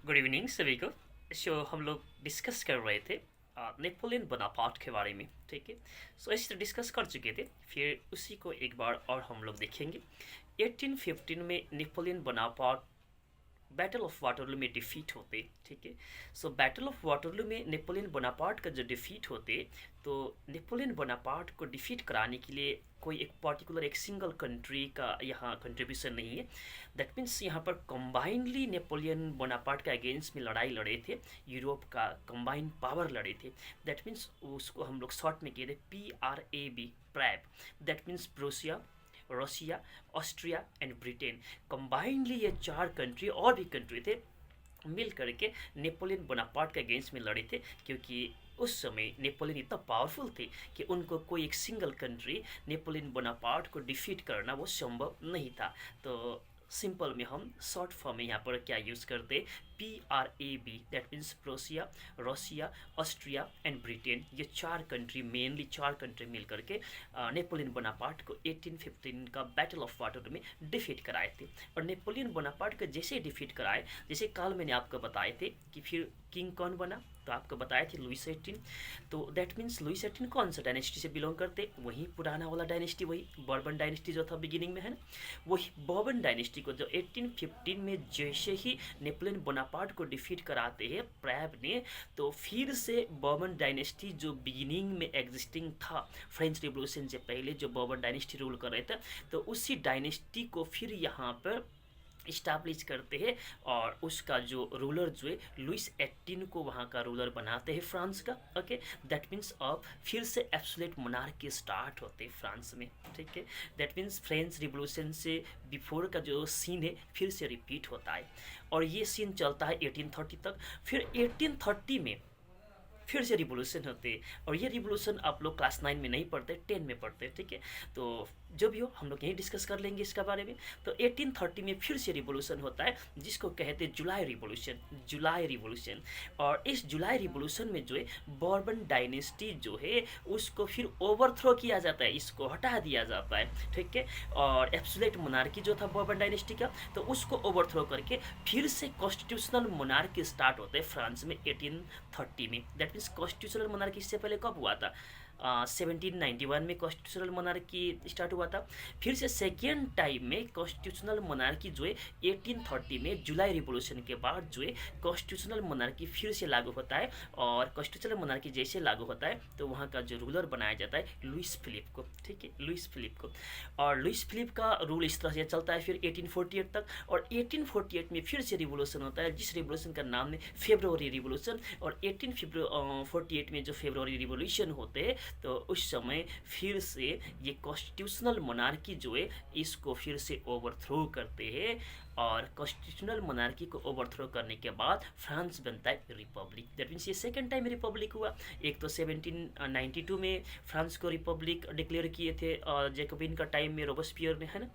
Good evening सभी को। हम लोग डिस्कस कर रहे थे नेपोलियन बोनापार्ट के बारे में। ठीक है। इस तरह डिस्कस कर चुके थे, फिर उसी को एक बार और हम लोग देखेंगे। 1815 में Napoleon Bonaparte battle of Waterloo में डिफीट होते। ठीक है। बैटल ऑफ वाटरलू में नेपोलियन बोनापार्ट का जो डिफीट होते, तो नेपोलियन बोनापार्ट को डिफीट कराने के लिए कोई एक पर्टिकुलर एक सिंगल कंट्री का यहाँ कंट्रीब्यूशन नहीं है। दैट मीन्स यहाँ पर कंबाइंडली नेपोलियन बोनापार्ट के अगेंस्ट में लड़ाई लड़े थे, यूरोप का कंबाइंड पावर लड़े थे। दैट मीन्स उसको हम लोग शॉर्ट में कहते PRAB, PRAB. That means Prussia, Russia, Austria and Britain, combinedly ये चार कंट्री और भी कंट्री थे मिल करके नेपोलियन बोनापार्ट के अगेंस्ट में लड़े थे। क्योंकि उस समय नेपोलियन इतना पावरफुल थे कि उनको कोई एक सिंगल कंट्री नेपोलियन बोनापार्ट को डिफीट करना वो संभव नहीं था। तो सिंपल में हम शॉर्ट फॉर्म में यहाँ पर क्या यूज़ करते, PRAB, that means Prussia, Russia, Austria and Britain, ये चार कंट्री, मेनली चार कंट्री मिल करके नेपोलियन बोनापार्ट को 1815 का बैटल ऑफ वाटरलू में डिफीट कराए थे। और नेपोलियन बोनापार्ट को जैसे डिफीट कराए, जैसे काल मैंने आपको बताए थे कि फिर किंग कौन बना, तो आपको बताए थे लुइस 18। तो दैट मीन्स लुइस 18 कौन सा डायनेस्टी से बिलोंग करते, वही पुराना वाला डायनेस्टी, वही बर्बन डायनेस्टी जो था बिगिनिंग में, है ना। वही बर्बन डायनेस्टी को जो 1815 में जैसे ही नेपोलियन बोनापार्ट को डिफीट कराते हैं प्रैब ने, तो फिर से बर्बन डायनेस्टी जो बिगिनिंग में एग्जिस्टिंग था फ्रेंच रिवोल्यूशन से पहले, जो बर्बन डायनेस्टी रूल कर रहे थे, तो उसी डायनेस्टी को फिर यहाँ पर इस्टाब्लिश करते हैं। और उसका जो रूलर जो है लुइस 18 को वहाँ का रूलर बनाते हैं फ्रांस का। ओके। दैट मीन्स अब फिर से एब्सोल्यूट मोनार्की स्टार्ट होते हैं फ्रांस में। ठीक है। दैट मीन्स फ्रेंच रिवोल्यूशन से बिफोर का जो सीन है फिर से रिपीट होता है, और ये सीन चलता है 1830 तक। फिर 1830 में फिर से रिवोल्यूशन होते हैं, और ये रिवोल्यूशन आप लोग क्लास 9 में नहीं पढ़ते, 10 में पढ़ते हैं। ठीक है। तो जो भी हो हम लोग यही डिस्कस कर लेंगे इसका बारे में। तो 1830 में फिर से रिवोल्यूशन होता है, जिसको कहते हैं जुलाई रिवोल्यूशन, जुलाई रिवोल्यूशन। और इस जुलाई रिवोल्यूशन में जो है बॉर्बन डायनेस्टी जो है उसको फिर ओवरथ्रो किया जाता है, इसको हटा दिया जाता है। ठीक है। और एब्सोल्यूट मोनार्की जो था बॉर्बन डायनेस्टी का, तो उसको ओवरथ्रो करके फिर से कॉन्स्टिट्यूशनल मोनार्की स्टार्ट होते हैं फ्रांस में 1830 में। दैट मीन्स कॉन्स्टिट्यूशनल मोनार्की इससे पहले कब हुआ था, 1791 में कॉन्स्टिट्यूशनल मोनार्की स्टार्ट हुआ था। फिर से सेकेंड टाइम में कॉन्स्टिट्यूशनल मोनार्की जो है 1830 में जुलाई रिवोल्यूशन के बाद जो है कॉन्स्टिट्यूशनल मोनार्की फिर से लागू होता है। और कॉन्स्टिट्यूशनल मोनार्की जैसे लागू होता है तो वहाँ का जो रूलर बनाया जाता है लुइस फिलिप को। ठीक है, लुइस फिलिप को। और लुइस फिलिप का रूल इस तरह से चलता है फिर 1848 तक। और 1848 में फिर से रिवोल्यूशन होता है, जिस रिवोल्यूशन का नाम है फेब्रुअरी रिवोल्यूशन। और 1848 में जो फेब्रुअरी रिवोल्यूशन होते हैं तो उस समय फिर से ये कॉन्स्टिट्यूशनल मोनार्की जो है इसको फिर से ओवरथ्रो करते हैं। और कॉन्स्टिट्यूशनल मोनार्की को ओवरथ्रो करने के बाद फ्रांस बनता है रिपब्लिक। दैट मीन्स ये सेकेंड टाइम रिपब्लिक हुआ। एक तो 1792 में फ्रांस को रिपब्लिक डिक्लेयर किए थे जैकोबिन का टाइम में रोबेस्पियर ने, है ना।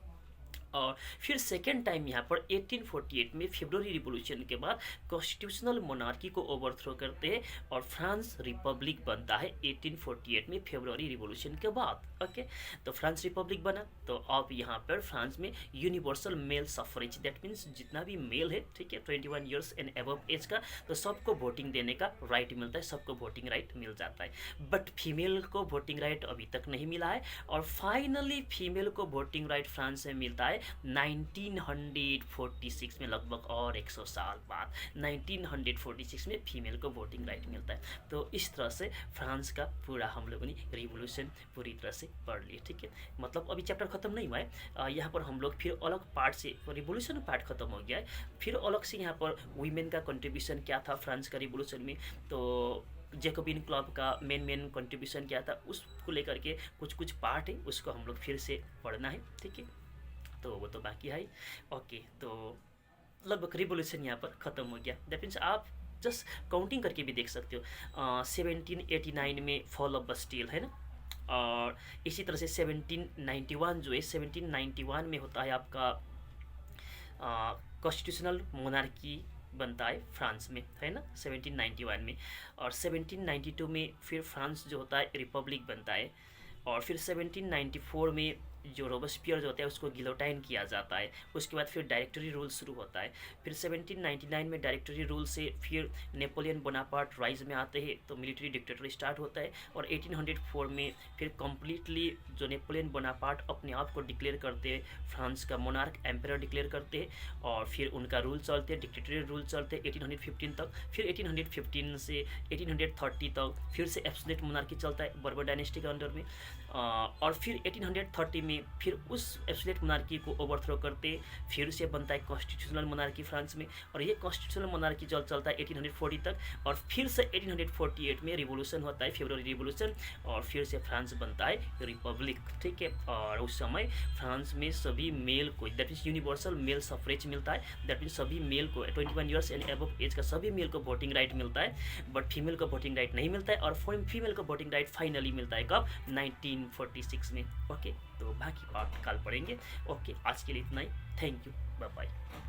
और फिर सेकेंड टाइम यहाँ पर 1848 में फेब्रुअरी रिवोल्यूशन के बाद कॉन्स्टिट्यूशनल मोनार्की को ओवरथ्रो करते हैं और फ्रांस रिपब्लिक बनता है 1848 में फेब्रुअरी रिवोल्यूशन के बाद। ओके। तो फ्रांस रिपब्लिक बना। तो अब यहाँ पर फ्रांस में universal male suffrage, that means जितना भी मेल है, ठीक है, 21 ईयर्स एंड अबव एज का, तो सबको वोटिंग देने का राइट मिलता है, सबको वोटिंग राइट मिल जाता है। बट फीमेल को वोटिंग राइट अभी तक नहीं मिला है। और फाइनली फीमेल को वोटिंग राइट फ्रांस में मिलता है 1946 में, लगभग और 100 साल बाद 1946 में फीमेल को वोटिंग राइट मिलता है। तो इस तरह से फ्रांस का पूरा हम लोगों ने रिवोल्यूशन पूरी तरह से पढ़ लिया। ठीक है। मतलब अभी चैप्टर खत्म नहीं हुआ है, यहाँ पर हम लोग फिर अलग पार्ट से, रिवोल्यूशन पार्ट खत्म हो गया है, फिर अलग से यहाँ पर वीमेन का कंट्रीब्यूशन क्या था फ्रांस का रिवोल्यूशन में, तो जैकोबिन क्लब का मेन कंट्रीब्यूशन क्या था उसको लेकर के कुछ कुछ पार्ट है, उसको हम लोग फिर से पढ़ना है। ठीक है। तो वो तो बाकी है। ओके। तो लगभग रिवोल्यूशन यहाँ पर ख़त्म हो गया। दैट मीन्स आप जस्ट काउंटिंग करके भी देख सकते हो। 1789 में फॉल ऑफ बस्टिल, है ना। और इसी तरह से 1791 जो है 1791 में होता है आपका कॉन्स्टिट्यूशनल मोनार्की बनता है फ्रांस में, है ना, 1791 में। और 1792 में फिर फ्रांस जो होता है रिपब्लिक बनता है। और फिर 1794 में जो रोबेस्पियर जो होता है उसको गिलोटाइन किया जाता है। उसके बाद फिर डायरेक्टरी रूल शुरू होता है। फिर 1799 में डायरेक्टरी रूल से फिर नेपोलियन बोनापार्ट राइज में आते हैं तो मिलिट्री डिक्टेटर स्टार्ट होता है। और 1804 में फिर कम्प्लीटली जो नेपोलियन बोनापार्ट अपने आप को डिक्लेयर करते हैं, फ्रांस का मोनार्क एम्परर डिक्लेयर करते हैं और फिर उनका रूल चलते हैं, डिक्टेटरी रूल चलते हैं 1815 तक। फिर 1815 से 1830 तक फिर से एब्सोल्यूट मोनार्की चलता है बर्बर डायनेस्टी के अंडर में। और फिर 1830 में फिर उस एब्सोल्यूट मोनार्की को ओवरथ्रो करते फिर से बनता है कॉन्स्टिट्यूशनल मोनार्की फ्रांस में। और ये कॉन्स्टिट्यूशनल मोनार्की चलता है 1840 तक। और फिर से 1848 में रिवोल्यूशन होता है, फेब्रुअरी रिवोल्यूशन, और फिर से फ्रांस बनता है रिपब्लिक। ठीक है। और उस समय फ्रांस में सभी मेल को, that means universal male suffrage मिलता है। दैट मीन्स सभी मेल को 21 ईयर्स एंड अबव एज का सभी मेल को वोटिंग राइट मिलता है, बट फीमेल को वोटिंग राइट नहीं मिलता है। और फीमेल को वोटिंग राइट फाइनली मिलता है कब? 1946 में। ओके, तो बाकी पार्ट कल पढ़ेंगे। ओके, आज के लिए इतना ही। Thank you, bye bye.